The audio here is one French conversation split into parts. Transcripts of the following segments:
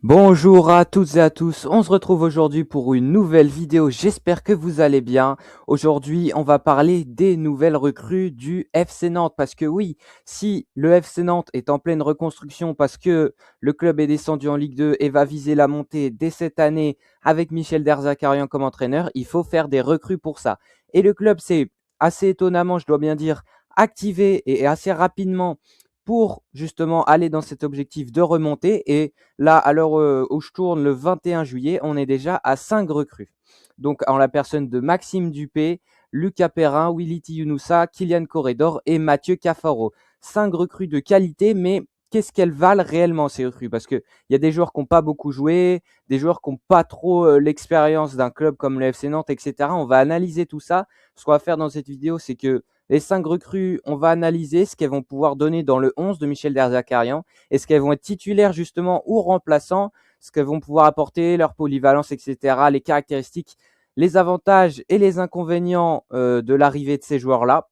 Bonjour à toutes et à tous, on se retrouve aujourd'hui pour une nouvelle vidéo, j'espère que vous allez bien. Aujourd'hui on va parler des nouvelles recrues du FC Nantes parce que oui, si le FC Nantes est en pleine reconstruction parce que le club est descendu en Ligue 2 et va viser la montée dès cette année avec Michel Derzakarian comme entraîneur, il faut faire des recrues pour ça. Et le club s'est assez étonnamment, je dois bien dire, activé et assez rapidement pour justement aller dans cet objectif de remonter. Et là, à l'heure où je tourne, le 21 juillet, on est déjà à 5 recrues. Donc, en la personne de Maxime Dupé, Lucas Perrin, Willy Younoussa, Kylian Corredor et Mathieu Cafaro. 5 recrues de qualité, mais qu'est-ce qu'elles valent réellement ces recrues? Parce qu'il y a des joueurs qui n'ont pas beaucoup joué, des joueurs qui n'ont pas trop l'expérience d'un club comme le FC Nantes, etc. On va analyser tout ça. Ce qu'on va faire dans cette vidéo, c'est que les 5 recrues, on va analyser ce qu'elles vont pouvoir donner dans le 11 de Michel Derzakarian. Est-ce qu'elles vont être titulaires justement ou remplaçants? Ce qu'elles vont pouvoir apporter, leur polyvalence, etc. Les caractéristiques, les avantages et les inconvénients de l'arrivée de ces joueurs-là.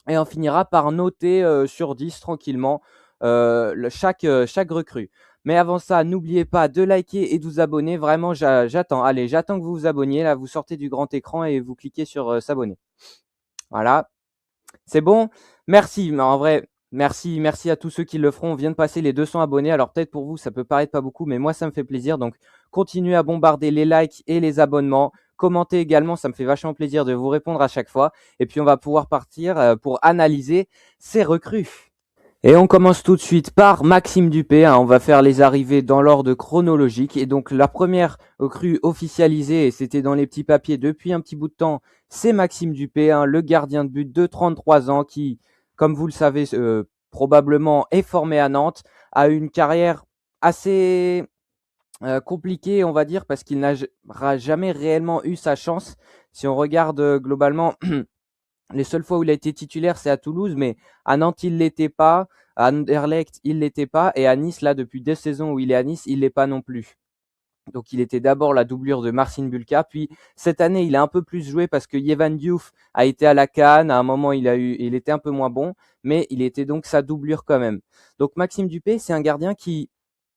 Et on finira par noter sur 10 tranquillement chaque recrue. Mais avant ça, n'oubliez pas de liker et de vous abonner. Vraiment, j'attends. Allez, j'attends que vous vous abonniez. Là, vous sortez du grand écran et vous cliquez sur s'abonner. Voilà. C'est bon? Merci. Mais en vrai, merci à tous ceux qui le feront. On vient de passer les 200 abonnés. Alors peut-être pour vous, ça peut paraître pas beaucoup, mais moi, ça me fait plaisir. Donc, continuez à bombarder les likes et les abonnements. Commentez également, ça me fait vachement plaisir de vous répondre à chaque fois. Et puis, on va pouvoir partir pour analyser ces recrues. Et on commence tout de suite par Maxime Dupé. On va faire les arrivées dans l'ordre chronologique. Et donc la première recrue officialisée, et c'était dans les petits papiers depuis un petit bout de temps, c'est Maxime Dupé, le gardien de but de 33 ans qui, comme vous le savez, probablement est formé à Nantes, a une carrière assez compliquée, on va dire, parce qu'il n'a jamais réellement eu sa chance. Si on regarde globalement les seules fois où il a été titulaire, c'est à Toulouse, mais à Nantes, il l'était pas. À Anderlecht, il l'était pas. Et à Nice, là, depuis 2 saisons où il est à Nice, il l'est pas non plus. Donc, il était d'abord la doublure de Marcin Bulka. Puis, cette année, il a un peu plus joué parce que Yevan Diouf a été à la CAN. À un moment, il était un peu moins bon, mais il était donc sa doublure quand même. Donc, Maxime Dupé, c'est un gardien qui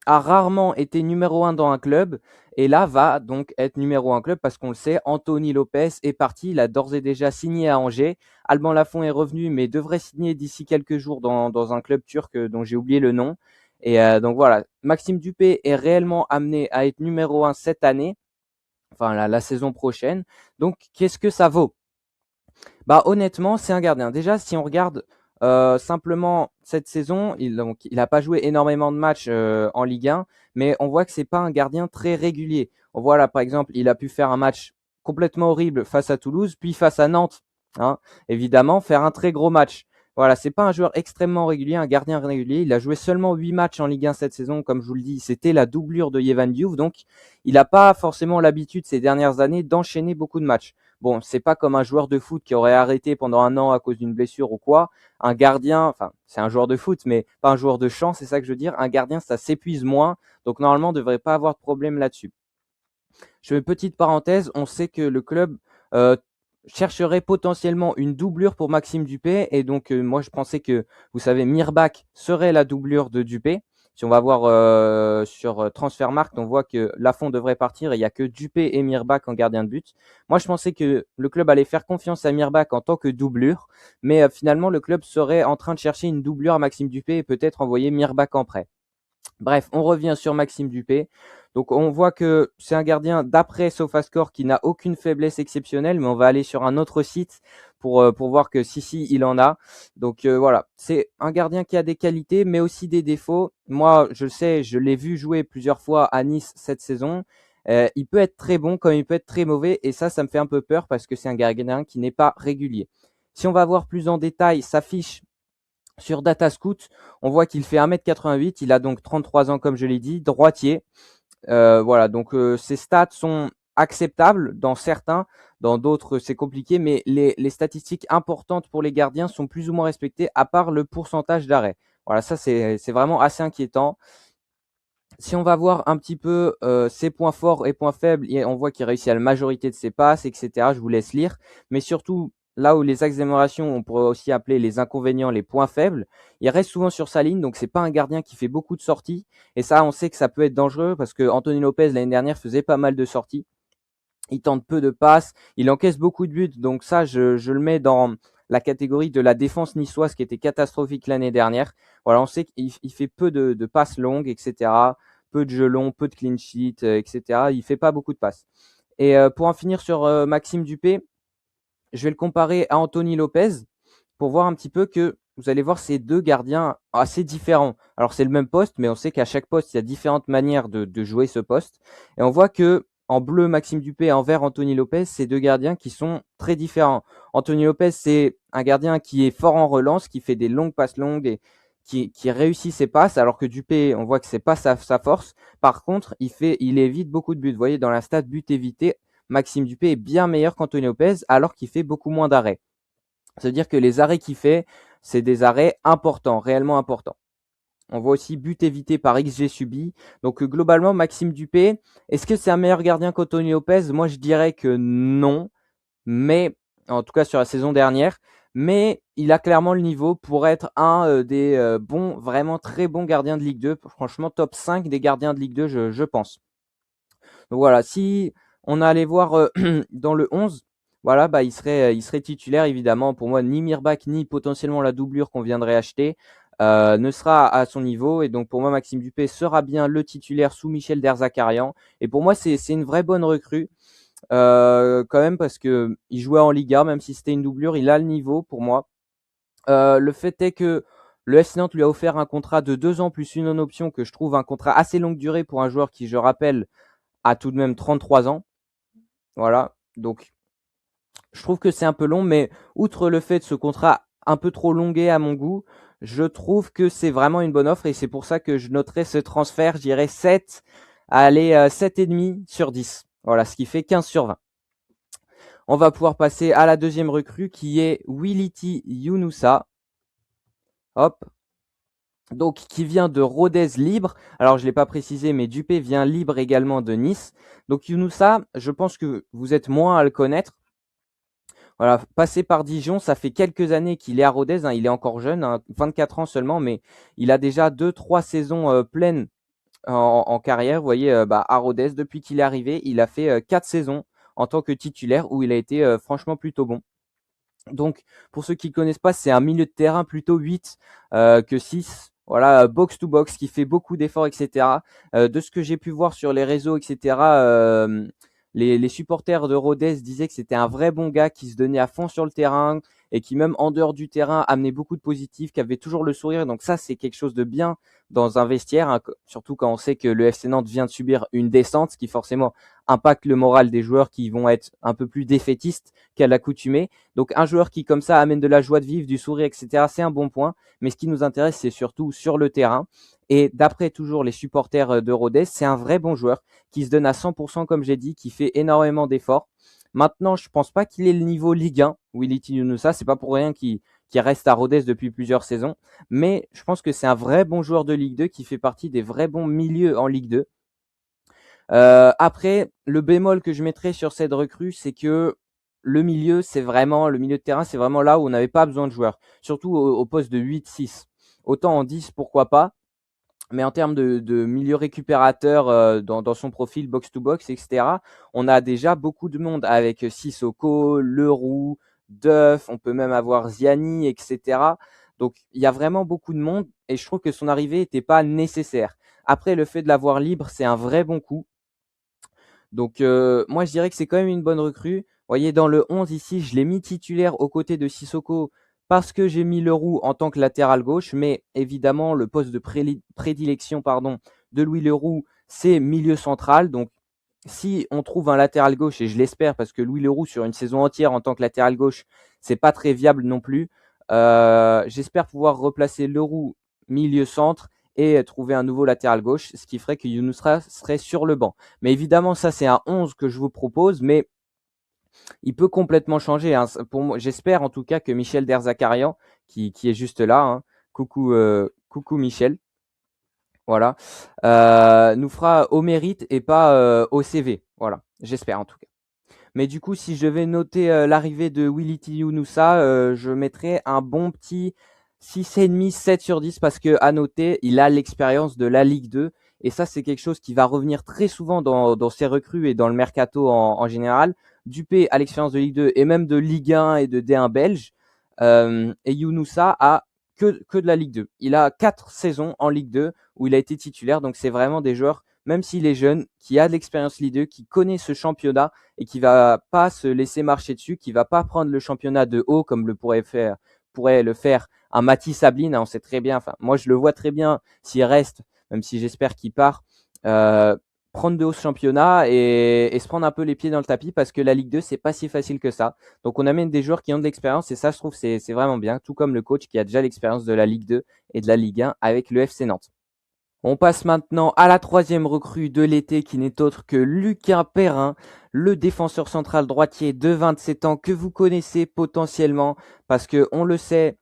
a rarement été numéro 1 dans un club et là va donc être numéro 1 club parce qu'on le sait, Anthony Lopez est parti, il a d'ores et déjà signé à Angers. Alban Lafont est revenu mais devrait signer d'ici quelques jours dans un club turc dont j'ai oublié le nom. Et donc voilà, Maxime Dupé est réellement amené à être numéro 1 cette année, enfin la saison prochaine. Donc qu'est-ce que ça vaut? Bah honnêtement, c'est un gardien. Déjà, si on regarde simplement cette saison, il n'a pas joué énormément de matchs en Ligue 1, mais on voit que c'est pas un gardien très régulier. On voit là, par exemple, il a pu faire un match complètement horrible face à Toulouse, puis face à Nantes, hein, évidemment, faire un très gros match. Voilà, c'est pas un joueur extrêmement régulier, un gardien régulier. Il a joué seulement 8 matchs en Ligue 1 cette saison, comme je vous le dis, c'était la doublure de Yevan Diouf, donc il n'a pas forcément l'habitude ces dernières années d'enchaîner beaucoup de matchs. Bon, c'est pas comme un joueur de foot qui aurait arrêté pendant un an à cause d'une blessure ou quoi. Un gardien, enfin, c'est un joueur de foot, mais pas un joueur de champ, c'est ça que je veux dire. Un gardien, ça s'épuise moins, donc normalement, on ne devrait pas avoir de problème là-dessus. Je fais une petite parenthèse, on sait que le club euh, chercherait potentiellement une doublure pour Maxime Dupé, et donc moi je pensais que, vous savez, Mirbach serait la doublure de Dupé. Si on va voir sur Transfermarkt, on voit que Lafont devrait partir et il n'y a que Dupé et Mirbach en gardien de but. Moi, je pensais que le club allait faire confiance à Mirbach en tant que doublure, mais finalement, le club serait en train de chercher une doublure à Maxime Dupé et peut-être envoyer Mirbach en prêt. Bref, on revient sur Maxime Dupé. Donc on voit que c'est un gardien d'après SofaScore qui n'a aucune faiblesse exceptionnelle, mais on va aller sur un autre site pour voir que si, il en a. Donc voilà, c'est un gardien qui a des qualités, mais aussi des défauts. Moi, je le sais, je l'ai vu jouer plusieurs fois à Nice cette saison. Il peut être très bon comme il peut être très mauvais, et ça me fait un peu peur parce que c'est un gardien qui n'est pas régulier. Si on va voir plus en détail sa fiche sur Datascout, on voit qu'il fait 1m88, il a donc 33 ans comme je l'ai dit, droitier. Voilà, donc ses stats sont acceptables dans certains, dans d'autres c'est compliqué, mais les statistiques importantes pour les gardiens sont plus ou moins respectées, à part le pourcentage d'arrêt. Voilà, ça c'est vraiment assez inquiétant. Si on va voir un petit peu ses points forts et points faibles, on voit qu'il réussit à la majorité de ses passes, etc. Je vous laisse lire. Mais surtout, là où les axes d'amélioration, on pourrait aussi appeler les inconvénients, les points faibles, il reste souvent sur sa ligne, donc c'est pas un gardien qui fait beaucoup de sorties. Et ça, on sait que ça peut être dangereux parce que Anthony Lopez l'année dernière faisait pas mal de sorties. Il tente peu de passes, il encaisse beaucoup de buts, donc ça, je le mets dans la catégorie de la défense niçoise qui était catastrophique l'année dernière. Voilà, on sait qu'il fait peu de passes longues, etc. Peu de jeux longs, peu de clean sheet, etc. Il fait pas beaucoup de passes. Et pour en finir sur Maxime Dupé, je vais le comparer à Anthony Lopez pour voir un petit peu que vous allez voir ces deux gardiens assez différents. Alors c'est le même poste, mais on sait qu'à chaque poste, il y a différentes manières de jouer ce poste. Et on voit que en bleu, Maxime Dupé et en vert, Anthony Lopez, c'est deux gardiens qui sont très différents. Anthony Lopez, c'est un gardien qui est fort en relance, qui fait des longues passes longues et qui réussit ses passes, alors que Dupé, on voit que c'est pas sa force. Par contre, il évite beaucoup de buts. Vous voyez, dans la stat but évité, Maxime Dupé est bien meilleur qu'Anthony Lopez, alors qu'il fait beaucoup moins d'arrêts. Ça veut dire que les arrêts qu'il fait, c'est des arrêts importants, réellement importants. On voit aussi but évité par XG subi. Donc globalement, Maxime Dupé, est-ce que c'est un meilleur gardien qu'Anthony Lopez? Moi, je dirais que non, mais en tout cas sur la saison dernière. Mais il a clairement le niveau pour être un des bons, vraiment très bons gardiens de Ligue 2. Franchement, top 5 des gardiens de Ligue 2, je pense. Donc voilà, si on allait voir dans le 11, voilà, bah, il serait titulaire évidemment. Pour moi, ni Mirbach ni potentiellement la doublure qu'on viendrait acheter ne sera à son niveau. Et donc pour moi, Maxime Dupé sera bien le titulaire sous Michel Derzakarian. Et pour moi, c'est une vraie bonne recrue quand même parce que il jouait en Liga, même si c'était une doublure, il a le niveau pour moi. Le fait est que le FC Nantes lui a offert un contrat de 2 ans plus une non-option que je trouve un contrat assez longue durée pour un joueur qui, je rappelle, a tout de même 33 ans. Voilà. Donc, je trouve que c'est un peu long, mais outre le fait de ce contrat un peu trop longué à mon goût, je trouve que c'est vraiment une bonne offre et c'est pour ça que je noterai ce transfert, je dirais 7, allez, 7,5 sur 10. Voilà, ce qui fait 15 sur 20. On va pouvoir passer à la deuxième recrue qui est Wility Yunusa. Hop. Donc, qui vient de Rodez libre. Alors, je ne l'ai pas précisé, mais Dupé vient libre également de Nice. Donc, Yunusa, je pense que vous êtes moins à le connaître. Voilà, passé par Dijon, ça fait quelques années qu'il est à Rodez. Il est encore jeune, 24 ans seulement, mais il a déjà 2-3 saisons pleines en carrière. Vous voyez, à Rodez, depuis qu'il est arrivé, il a fait 4 saisons en tant que titulaire où il a été franchement plutôt bon. Donc, pour ceux qui ne connaissent pas, c'est un milieu de terrain plutôt 8 que 6. Voilà, box to box, qui fait beaucoup d'efforts, etc. De ce que j'ai pu voir sur les réseaux, etc., les supporters de Rodez disaient que c'était un vrai bon gars qui se donnait à fond sur le terrain et qui, même en dehors du terrain, amenait beaucoup de positifs, qui avait toujours le sourire. Donc ça, c'est quelque chose de bien dans un vestiaire, hein, surtout quand on sait que le FC Nantes vient de subir une descente, ce qui forcément impacte le moral des joueurs qui vont être un peu plus défaitistes qu'à l'accoutumée. Donc un joueur qui comme ça amène de la joie de vivre, du sourire, etc., c'est un bon point. Mais ce qui nous intéresse, c'est surtout sur le terrain. Et d'après toujours les supporters de Rodez, c'est un vrai bon joueur qui se donne à 100%, comme j'ai dit, qui fait énormément d'efforts. Maintenant, je pense pas qu'il ait le niveau Ligue 1, Wility Yunusa. C'est pas pour rien qu'il reste à Rodez depuis plusieurs saisons. Mais je pense que c'est un vrai bon joueur de Ligue 2 qui fait partie des vrais bons milieux en Ligue 2. Après, le bémol que je mettrais sur cette recrue, c'est que le milieu de terrain, c'est vraiment là où on n'avait pas besoin de joueurs, surtout au poste de 8-6. Autant en 10, pourquoi pas, mais en termes de milieu récupérateur dans son profil box-to-box, etc., on a déjà beaucoup de monde avec Sissoko, Leroux, Duff, on peut même avoir Ziani, etc. Donc, il y a vraiment beaucoup de monde et je trouve que son arrivée n'était pas nécessaire. Après, le fait de l'avoir libre, c'est un vrai bon coup. Donc, moi, je dirais que c'est quand même une bonne recrue. Vous voyez, dans le 11 ici, je l'ai mis titulaire aux côtés de Sissoko parce que j'ai mis Leroux en tant que latéral gauche. Mais évidemment, le poste de prédilection de Louis Leroux, c'est milieu central. Donc, si on trouve un latéral gauche, et je l'espère parce que Louis Leroux, sur une saison entière en tant que latéral gauche, c'est pas très viable non plus. J'espère pouvoir replacer Leroux milieu centre et trouver un nouveau latéral gauche, ce qui ferait que Younousa serait sur le banc. Mais évidemment, ça c'est un 11 que je vous propose, mais il peut complètement changer. Hein. Pour moi, j'espère en tout cas que Michel Derzakarian, qui est juste là, hein, coucou Michel, voilà, nous fera au mérite et pas au CV. Voilà, j'espère en tout cas. Mais du coup, si je vais noter l'arrivée de Willy Younoussa, je mettrais un bon petit 6,5, 7 sur 10 parce que à noter, il a l'expérience de la Ligue 2. Et ça, c'est quelque chose qui va revenir très souvent dans ses recrues et dans le mercato en général. Dupé a l'expérience de Ligue 2 et même de Ligue 1 et de D1 belge. Et Younoussa a que de la Ligue 2. Il a 4 saisons en Ligue 2 où il a été titulaire. Donc, c'est vraiment des joueurs, même s'il est jeune, qui a de l'expérience Ligue 2, qui connaît ce championnat et qui va pas se laisser marcher dessus, qui va pas prendre le championnat de haut comme pourrait le faire un Mathis Sabline. On sait très bien, enfin, moi, je le vois très bien s'il reste, même si j'espère qu'il part, prendre de haut ce championnat et se prendre un peu les pieds dans le tapis parce que la Ligue 2, c'est pas si facile que ça. Donc, on amène des joueurs qui ont de l'expérience et ça, je trouve, c'est vraiment bien, tout comme le coach qui a déjà l'expérience de la Ligue 2 et de la Ligue 1 avec le FC Nantes. On passe maintenant à la troisième recrue de l'été qui n'est autre que Lucas Perrin, le défenseur central droitier de 27 ans que vous connaissez potentiellement parce que on le sait,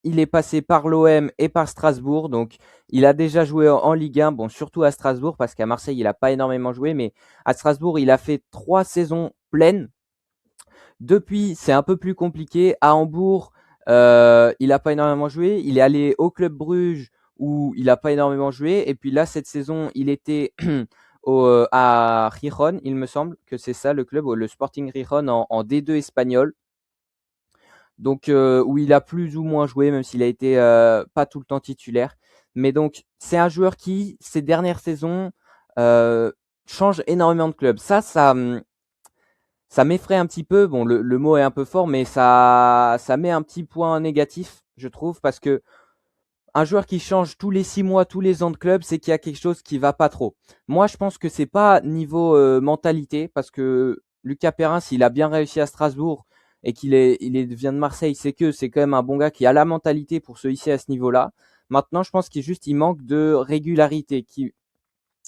il est passé par l'OM et par Strasbourg, donc il a déjà joué en Ligue 1, bon surtout à Strasbourg parce qu'à Marseille il n'a pas énormément joué, mais à Strasbourg il a fait 3 saisons pleines. Depuis c'est un peu plus compliqué. À Hambourg il n'a pas énormément joué, il est allé au Club Bruges où il n'a pas énormément joué, et puis là cette saison il était à Gijón, il me semble que c'est ça le club, le Sporting Gijón en D2 espagnol. Donc où il a plus ou moins joué, même s'il a été pas tout le temps titulaire. Mais donc c'est un joueur qui, ces dernières saisons, euh, change énormément de clubs. Ça m'effraie un petit peu. Bon, le mot est un peu fort, mais ça met un petit point négatif, je trouve, parce que un joueur qui change tous les 6 mois, tous les ans de club, c'est qu'il y a quelque chose qui va pas trop. Moi, je pense que c'est pas niveau mentalité, parce que Lucas Perrin, s'il a bien réussi à Strasbourg et vient de Marseille, c'est que c'est quand même un bon gars qui a la mentalité pour se hisser à ce niveau-là. Maintenant, je pense qu'il manque de régularité,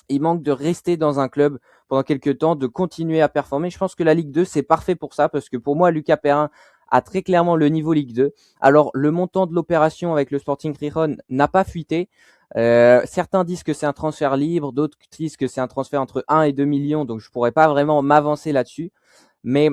il manque de rester dans un club pendant quelques temps, de continuer à performer. Je pense que la Ligue 2, c'est parfait pour ça, parce que pour moi, Lucas Perrin a très clairement le niveau Ligue 2. Alors, le montant de l'opération avec le Sporting Gijón n'a pas fuité. Certains disent que c'est un transfert libre, d'autres disent que c'est un transfert entre 1 et 2 millions, donc je pourrais pas vraiment m'avancer là-dessus. Mais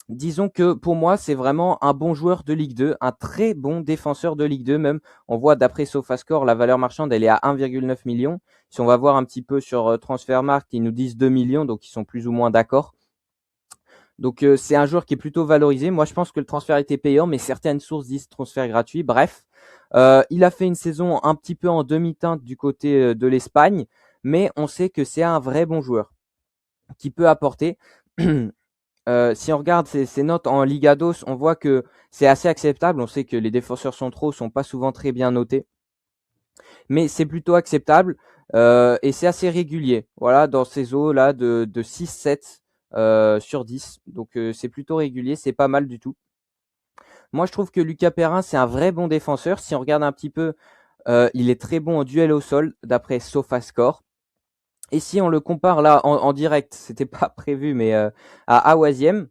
disons que pour moi, c'est vraiment un bon joueur de Ligue 2, un très bon défenseur de Ligue 2 même. On voit d'après SofaScore, la valeur marchande, elle est à 1,9 million. Si on va voir un petit peu sur Transfermarkt, ils nous disent 2 millions, donc ils sont plus ou moins d'accord. Donc c'est un joueur qui est plutôt valorisé. Moi, je pense que le transfert était payant, mais certaines sources disent transfert gratuit. Bref, il a fait une saison un petit peu en demi-teinte du côté de l'Espagne, mais on sait que c'est un vrai bon joueur qui peut apporter. Si on regarde ses notes en Liga DOS, on voit que c'est assez acceptable. On sait que les défenseurs centraux sont pas souvent très bien notés, mais c'est plutôt acceptable et c'est assez régulier. Voilà, dans ces eaux-là de 6-7 sur 10. Donc c'est plutôt régulier, c'est pas mal du tout. Moi, je trouve que Lucas Perrin, c'est un vrai bon défenseur. Si on regarde un petit peu, il est très bon en duel au sol, d'après SofaScore. Et si on le compare là en direct, c'était pas prévu, mais à Awaziem,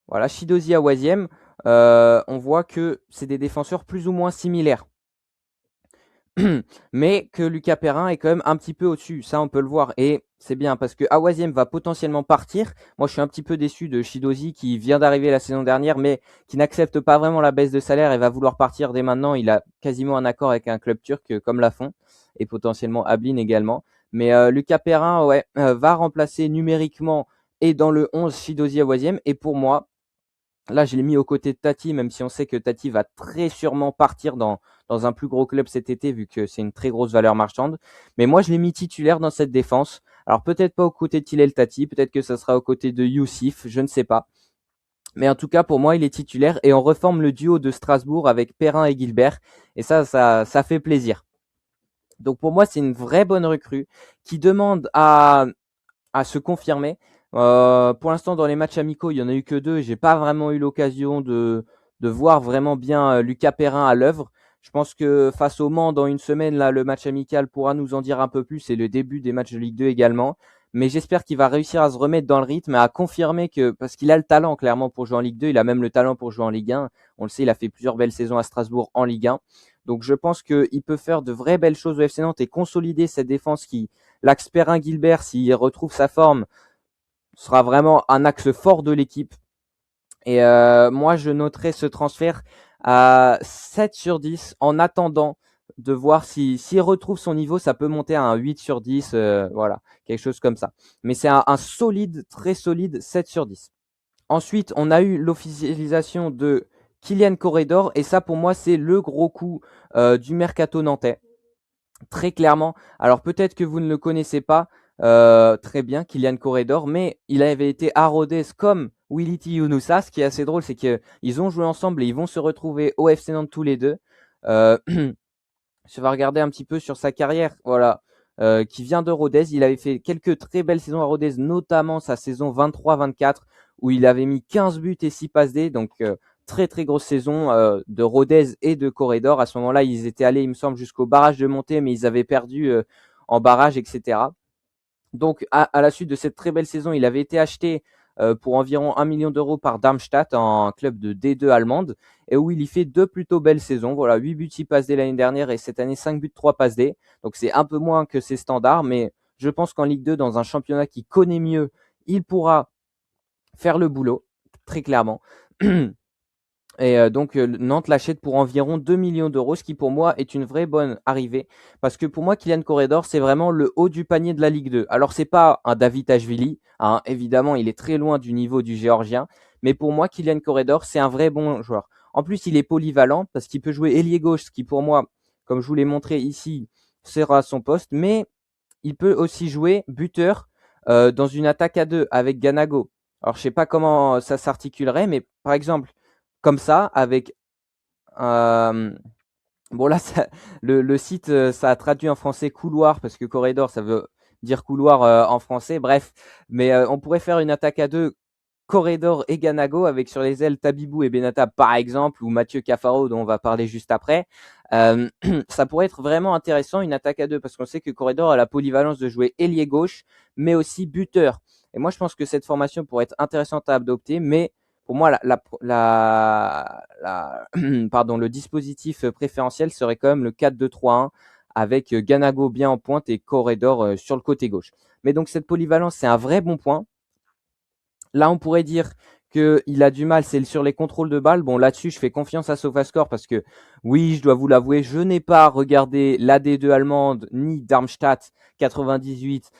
voilà, Shidozi Awaziem, on voit que c'est des défenseurs plus ou moins similaires. Mais que Lucas Perrin est quand même un petit peu au-dessus. Ça, on peut le voir. Et c'est bien parce que Awaziem va potentiellement partir. Moi, je suis un petit peu déçu de Shidozi qui vient d'arriver la saison dernière, mais qui n'accepte pas vraiment la baisse de salaire et va vouloir partir dès maintenant. Il a quasiment un accord avec un club turc comme Lafont et potentiellement Ablin également. Mais Lucas Perrin, ouais, va remplacer numériquement et dans le 11 Shidozi Awaziem. Et pour moi, là, je l'ai mis aux côtés de Tati, même si on sait que Tati va très sûrement partir dans un plus gros club cet été, vu que c'est une très grosse valeur marchande. Mais moi, je l'ai mis titulaire dans cette défense. Alors, peut-être pas aux côtés de Tilel Tati, peut-être que ça sera aux côtés de Youssif, je ne sais pas. Mais en tout cas, pour moi, il est titulaire et on reforme le duo de Strasbourg avec Perrin et Gilbert. Et ça fait plaisir. Donc, pour moi, c'est une vraie bonne recrue qui demande à se confirmer. Pour l'instant, dans les matchs amicaux, il y en a eu que 2. J'ai pas vraiment eu l'occasion de voir vraiment bien Lucas Perrin à l'œuvre. Je pense que face au Mans, dans une semaine, là, le match amical pourra nous en dire un peu plus. C'est le début des matchs de Ligue 2 également. Mais j'espère qu'il va réussir à se remettre dans le rythme et à confirmer que, parce qu'il a le talent clairement pour jouer en Ligue 2, il a même le talent pour jouer en Ligue 1. On le sait, il a fait plusieurs belles saisons à Strasbourg en Ligue 1. Donc je pense qu'il peut faire de vraies belles choses au FC Nantes et consolider cette défense qui, l'axe Perrin-Guilbert, s'il retrouve sa forme, sera vraiment un axe fort de l'équipe. Et moi, je noterai ce transfert à 7 sur 10 en attendant de voir s'il retrouve son niveau, ça peut monter à un 8 sur 10, voilà, quelque chose comme ça. Mais c'est un solide, très solide 7 sur 10. Ensuite, on a eu l'officialisation de Kylian Corredor et ça, pour moi, c'est le gros coup du mercato nantais. Très clairement. Alors peut-être que vous ne le connaissez pas très bien, Kylian Corredor, mais il avait été à Rodez comme Willy Younoussa. Ce qui est assez drôle, c'est qu'ils ont joué ensemble et ils vont se retrouver au FC Nantes tous les deux. Je vais regarder un petit peu sur sa carrière, voilà, qui vient de Rodez. Il avait fait quelques très belles saisons à Rodez, notamment sa saison 23-24, où il avait mis 15 buts et 6 passes D, donc très très grosse saison de Rodez et de Corredor. À ce moment-là, ils étaient allés, il me semble, jusqu'au barrage de montée, mais ils avaient perdu en barrage, etc. Donc, à la suite de cette très belle saison, il avait été acheté pour environ 1 million d'euros par Darmstadt, un club de D2 allemande, et où il y fait deux plutôt belles saisons. Voilà, 8 buts, 6 passes D l'année dernière, et cette année 5 buts, 3 passes D. Donc, c'est un peu moins que ses standards, mais je pense qu'en Ligue 2, dans un championnat qui connaît mieux, il pourra faire le boulot, très clairement. Et donc Nantes l'achète pour environ 2 millions d'euros, ce qui pour moi est une vraie bonne arrivée. Parce que pour moi, Kylian Corredor, c'est vraiment le haut du panier de la Ligue 2. Alors c'est pas un Davitashvili, hein, évidemment, il est très loin du niveau du Géorgien. Mais pour moi, Kylian Corredor, c'est un vrai bon joueur. En plus, il est polyvalent parce qu'il peut jouer ailier gauche, ce qui pour moi, comme je vous l'ai montré ici, sera son poste. Mais il peut aussi jouer buteur dans une attaque à deux avec Ganago. Alors je sais pas comment ça s'articulerait, mais par exemple comme ça, avec bon là, le site, ça a traduit en français couloir parce que corridor, ça veut dire couloir en français. Bref, mais on pourrait faire une attaque à deux, Corredor et Ganago, avec sur les ailes Tabibou et Benata par exemple, ou Mathieu Cafaro dont on va parler juste après. Ça pourrait être vraiment intéressant une attaque à deux parce qu'on sait que Corredor a la polyvalence de jouer ailier gauche, mais aussi buteur. Et moi, je pense que cette formation pourrait être intéressante à adopter, mais pour moi, pardon, le dispositif préférentiel serait quand même le 4-2-3-1 avec Ganago bien en pointe et Corredor sur le côté gauche. Mais donc cette polyvalence, c'est un vrai bon point. Là, on pourrait dire qu'il a du mal, c'est sur les contrôles de balles. Bon, là-dessus, je fais confiance à SofaScore parce que, oui, je dois vous l'avouer, je n'ai pas regardé l'AD2 allemande ni Darmstadt 98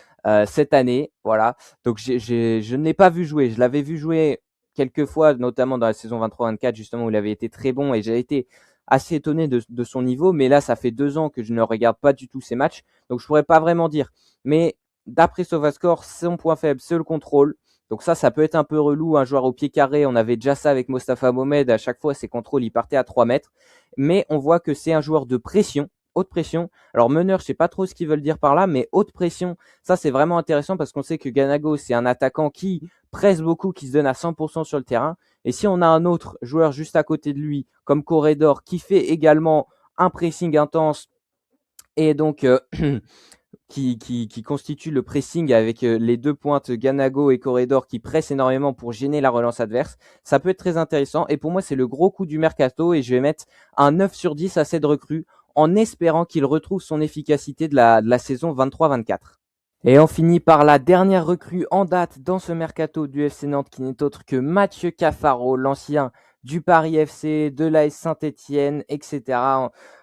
cette année. Voilà. Donc, je ne l'ai pas vu jouer. Je l'avais vu jouer quelques fois, notamment dans la saison 23-24, justement, où il avait été très bon et j'ai été assez étonné de son niveau. Mais là, ça fait 2 ans que je ne regarde pas du tout ses matchs. Donc, je pourrais pas vraiment dire. Mais d'après SofaScore, son point faible, c'est le contrôle. Donc ça peut être un peu relou, un joueur au pied carré. On avait déjà ça avec Mostafa Mohamed. À chaque fois, ses contrôles, il partait à 3 mètres. Mais on voit que c'est un joueur de pression, haute pression. Alors meneur, je sais pas trop ce qu'ils veulent dire par là, mais haute pression, ça c'est vraiment intéressant parce qu'on sait que Ganago, c'est un attaquant qui presse beaucoup, qui se donne à 100% sur le terrain. Et si on a un autre joueur juste à côté de lui, comme Corredor, qui fait également un pressing intense et donc qui constitue le pressing avec les deux pointes Ganago et Corredor qui pressent énormément pour gêner la relance adverse. Ça peut être très intéressant et pour moi c'est le gros coup du mercato et je vais mettre un 9 sur 10 à cette recrue en espérant qu'il retrouve son efficacité de la saison 23-24. Et on finit par la dernière recrue en date dans ce mercato du FC Nantes qui n'est autre que Mathieu Cafaro, l'ancien du Paris FC, de l'AS Saint-Etienne, etc.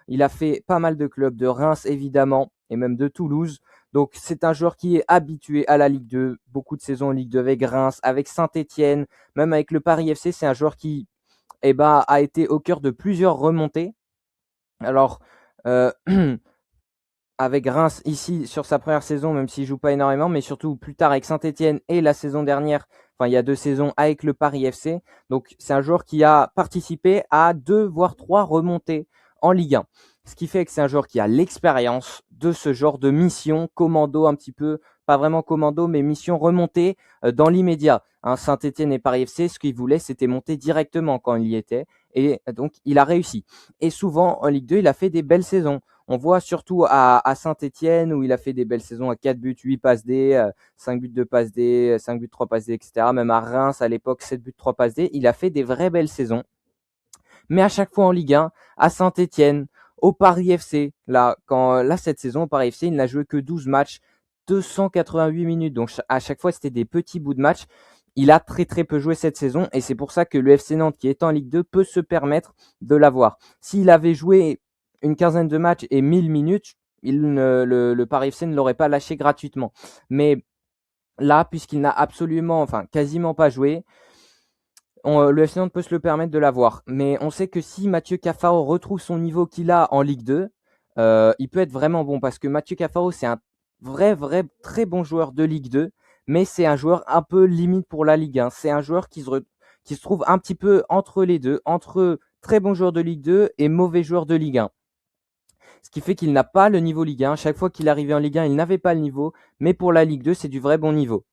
Il a fait pas mal de clubs, de Reims évidemment, et même de Toulouse. Donc c'est un joueur qui est habitué à la Ligue 2, beaucoup de saisons en Ligue 2 avec Reims, avec Saint-Etienne, même avec le Paris FC. C'est un joueur qui a été au cœur de plusieurs remontées. Alors, avec Reims ici sur sa première saison, même s'il joue pas énormément, mais surtout plus tard avec Saint-Etienne et la saison dernière, enfin il y a 2 saisons avec le Paris FC. Donc c'est un joueur qui a participé à 2 voire 3 remontées en Ligue 1. Ce qui fait que c'est un joueur qui a l'expérience de ce genre de mission commando un petit peu, pas vraiment commando, mais mission remontée dans l'immédiat. Hein, Saint-Etienne et Paris FC, ce qu'ils voulaient, c'était monter directement quand il y était. Et donc il a réussi. Et souvent en Ligue 2, il a fait des belles saisons. On voit surtout à Saint-Etienne où il a fait des belles saisons à 4 buts, 8 passes D, 5 buts de passes D, 5 buts, 3 passes D, etc. Même à Reims à l'époque, 7 buts, 3 passes D. Il a fait des vraies belles saisons. Mais à chaque fois en Ligue 1, à Saint-Etienne, Au Paris FC, là, cette saison, au Paris FC, il n'a joué que 12 matchs, 288 minutes. Donc, à chaque fois, c'était des petits bouts de match. Il a très très peu joué cette saison et c'est pour ça que le FC Nantes, qui est en Ligue 2, peut se permettre de l'avoir. S'il avait joué une quinzaine de matchs et 1000 minutes, le Paris FC ne l'aurait pas lâché gratuitement. Mais là, puisqu'il n'a quasiment pas joué, le FC Nantes peut se le permettre de l'avoir. Mais on sait que si Mathieu Cafaro retrouve son niveau qu'il a en Ligue 2, il peut être vraiment bon parce que Mathieu Cafaro, c'est un vrai très bon joueur de Ligue 2, mais c'est un joueur un peu limite pour la Ligue 1. C'est un joueur qui se trouve un petit peu entre les deux, entre très bon joueur de Ligue 2 et mauvais joueur de Ligue 1. Ce qui fait qu'il n'a pas le niveau Ligue 1. Chaque fois qu'il arrivait en Ligue 1, il n'avait pas le niveau, mais pour la Ligue 2, c'est du vrai bon niveau.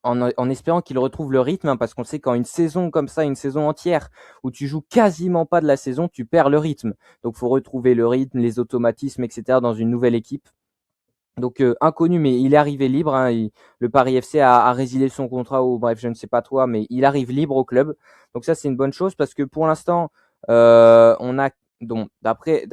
En espérant qu'il retrouve le rythme, hein, parce qu'on sait qu'en une saison comme ça, une saison entière, où tu joues quasiment pas de la saison, tu perds le rythme. Donc, faut retrouver le rythme, les automatismes, etc. dans une nouvelle équipe. Donc, inconnu, mais il est arrivé libre. Hein, le Paris FC a résilié son contrat, ou bref, je ne sais pas toi, mais il arrive libre au club. Donc ça, c'est une bonne chose, parce que pour l'instant, on a donc d'après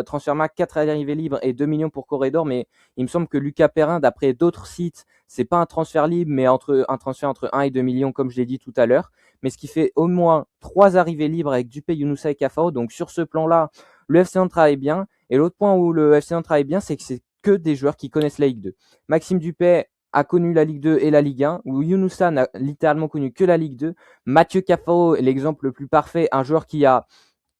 Transfermarkt, 4 arrivées libres et 2 millions pour Corredor, mais il me semble que Lucas Perrin, d'après d'autres sites, c'est pas un transfert libre, mais un transfert entre 1 et 2 millions, comme je l'ai dit tout à l'heure. Mais ce qui fait au moins 3 arrivées libres avec Dupé, Younoussa et Cafaro. Donc sur ce plan-là, le FC Nantes travaille bien. Et l'autre point où le FC Nantes travaille bien, c'est que c'est que des joueurs qui connaissent la Ligue 2. Maxime Dupé a connu la Ligue 2 et la Ligue 1, où Younoussa n'a littéralement connu que la Ligue 2. Mathieu Cafaro est l'exemple le plus parfait, un joueur qui a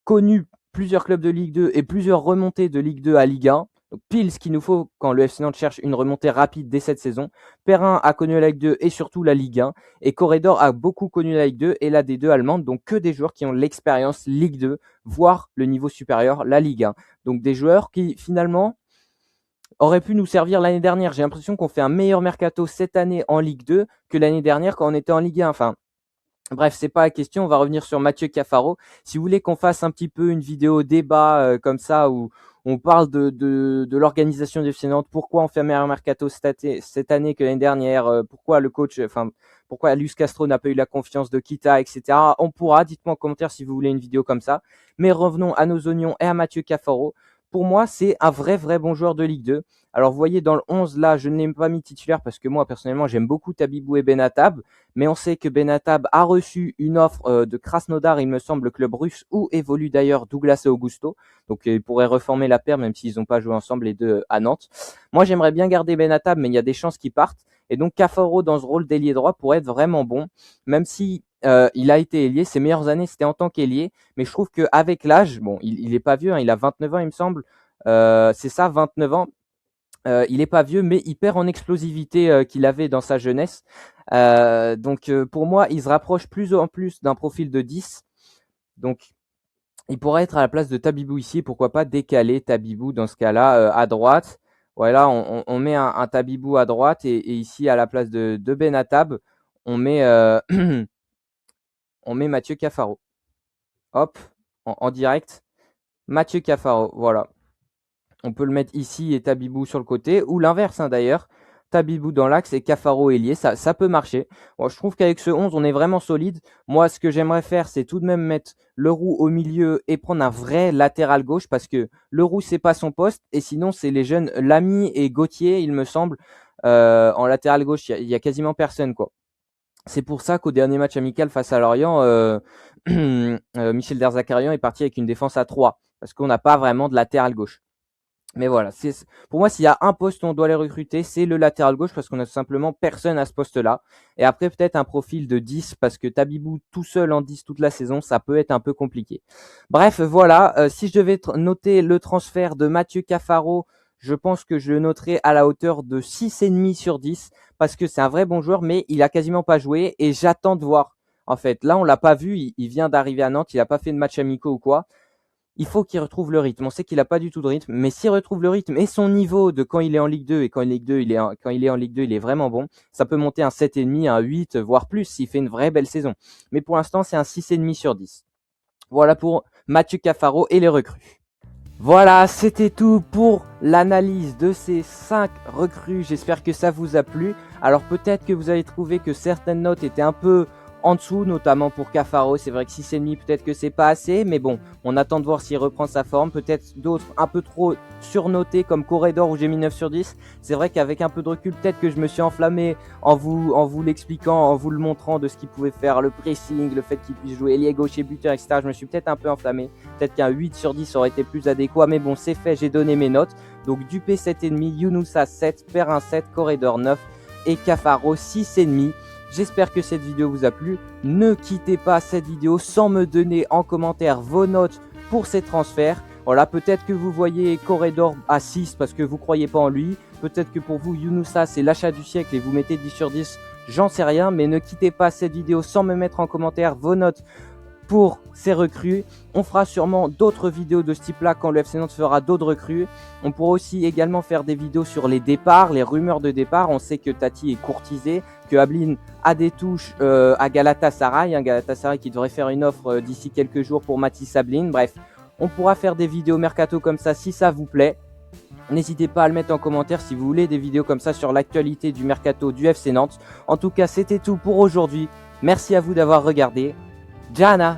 connu plusieurs clubs de Ligue 2 et plusieurs remontées de Ligue 2 à Ligue 1. Donc pile ce qu'il nous faut quand le FC Nantes cherche une remontée rapide dès cette saison. Perrin a connu la Ligue 2 et surtout la Ligue 1. Et Corredor a beaucoup connu la Ligue 2 et la D2 allemande. Donc que des joueurs qui ont l'expérience Ligue 2, voire le niveau supérieur, la Ligue 1. Donc des joueurs qui finalement auraient pu nous servir l'année dernière. J'ai l'impression qu'on fait un meilleur mercato cette année en Ligue 2 que l'année dernière quand on était en Ligue 1. Enfin, bref, c'est pas la question. On va revenir sur Mathieu Cafaro. Si vous voulez qu'on fasse un petit peu une vidéo débat comme ça où on parle de l'organisation du FC Nantes, pourquoi on fait un meilleur mercato cette année que l'année dernière, pourquoi le coach, pourquoi Luis Castro n'a pas eu la confiance de Kita, etc. On pourra, dites-moi en commentaire si vous voulez une vidéo comme ça. Mais revenons à nos oignons et à Mathieu Cafaro. Pour moi, c'est un vrai bon joueur de Ligue 2. Alors, vous voyez, dans le 11, là, je ne l'ai pas mis titulaire parce que moi, personnellement, j'aime beaucoup Tabibou et Benatab. Mais on sait que Benatab a reçu une offre de Krasnodar, il me semble, le club russe, où évolue d'ailleurs Douglas et Augusto. Donc, ils pourraient reformer la paire, même s'ils n'ont pas joué ensemble les deux à Nantes. Moi, j'aimerais bien garder Benatab, mais il y a des chances qu'il parte. Et donc, Cafaro, dans ce rôle d'ailier droit, pourrait être vraiment bon, même si il a été ailier. Ses meilleures années, c'était en tant qu'ailier. Mais je trouve qu'avec l'âge, bon, il est pas vieux, hein, il a 29 ans, il me semble. C'est ça, 29 ans. Il est pas vieux, mais il perd en explosivité qu'il avait dans sa jeunesse. Donc, pour moi, il se rapproche plus en plus d'un profil de 10. Donc, il pourrait être à la place de Tabibou ici. Pourquoi pas décaler Tabibou dans ce cas-là à droite. Voilà, on met un Tabibou à droite et ici, à la place de Benatab, on met, on met Mathieu Cafaro. Hop, en direct. Mathieu Cafaro, voilà. On peut le mettre ici et Tabibou sur le côté, ou l'inverse hein, d'ailleurs. Tabibou dans l'axe et Cafaro ailier, ça peut marcher. Bon, je trouve qu'avec ce 11, on est vraiment solide. Moi, ce que j'aimerais faire, c'est tout de même mettre Leroux au milieu et prendre un vrai latéral gauche, parce que Leroux, c'est pas son poste, et sinon, c'est les jeunes Lamy et Gauthier, il me semble. En latéral gauche, il y a quasiment personne, quoi. C'est pour ça qu'au dernier match amical face à Lorient, Michel Derzakarian est parti avec une défense à 3, parce qu'on n'a pas vraiment de latéral gauche. Mais voilà, pour moi, s'il y a un poste où on doit les recruter, c'est le latéral gauche parce qu'on a tout simplement personne à ce poste-là. Et après, peut-être un profil de 10 parce que Tabibou tout seul en 10 toute la saison, ça peut être un peu compliqué. Bref, voilà, si je devais noter le transfert de Mathieu Cafaro, je pense que je le noterais à la hauteur de 6,5 sur 10 parce que c'est un vrai bon joueur, mais il a quasiment pas joué et j'attends de voir. En fait, là, on l'a pas vu, il vient d'arriver à Nantes, il a pas fait de match amicaux ou quoi. Il faut qu'il retrouve le rythme. On sait qu'il n'a pas du tout de rythme, mais s'il retrouve le rythme et son niveau de quand il est en Ligue 2 et quand il est en Ligue 2, il est vraiment bon, ça peut monter un 7,5, un 8, voire plus s'il fait une vraie belle saison. Mais pour l'instant, c'est un 6,5 sur 10. Voilà pour Mathieu Cafaro et les recrues. Voilà, c'était tout pour l'analyse de ces 5 recrues. J'espère que ça vous a plu. Alors peut-être que vous avez trouvé que certaines notes étaient un peu en dessous, notamment pour Cafaro. C'est vrai que 6,5 peut-être que c'est pas assez, mais bon, on attend de voir s'il reprend sa forme. Peut-être d'autres un peu trop surnotés comme Corredor où j'ai mis 9 sur 10. C'est vrai qu'avec un peu de recul, peut-être que je me suis enflammé en vous l'expliquant, en vous le montrant de ce qu'il pouvait faire, le pressing, le fait qu'il puisse jouer ailier gauche et buteur, etc. Je me suis peut-être un peu enflammé. Peut-être qu'un 8 sur 10 aurait été plus adéquat, mais bon, c'est fait, j'ai donné mes notes. Donc Dupé 7,5, Younoussa 7, Perrin 7, Corredor 9 et Cafaro 6,5. J'espère que cette vidéo vous a plu. Ne quittez pas cette vidéo sans me donner en commentaire vos notes pour ces transferts. Voilà, peut-être que vous voyez Corredor à 6 parce que vous ne croyez pas en lui. Peut-être que pour vous, Younoussa, c'est l'achat du siècle et vous mettez 10 sur 10. J'en sais rien, mais ne quittez pas cette vidéo sans me mettre en commentaire vos notes pour ces recrues. On fera sûrement d'autres vidéos de ce type-là quand le FC Nantes fera d'autres recrues. On pourra aussi également faire des vidéos sur les départs, les rumeurs de départ. On sait que Tati est courtisé, que Ablin a des touches à Galatasaray. Galatasaray qui devrait faire une offre d'ici quelques jours pour Mathis Ablin. Bref, on pourra faire des vidéos mercato comme ça si ça vous plaît. N'hésitez pas à le mettre en commentaire si vous voulez des vidéos comme ça sur l'actualité du mercato du FC Nantes. En tout cas, c'était tout pour aujourd'hui. Merci à vous d'avoir regardé. Jana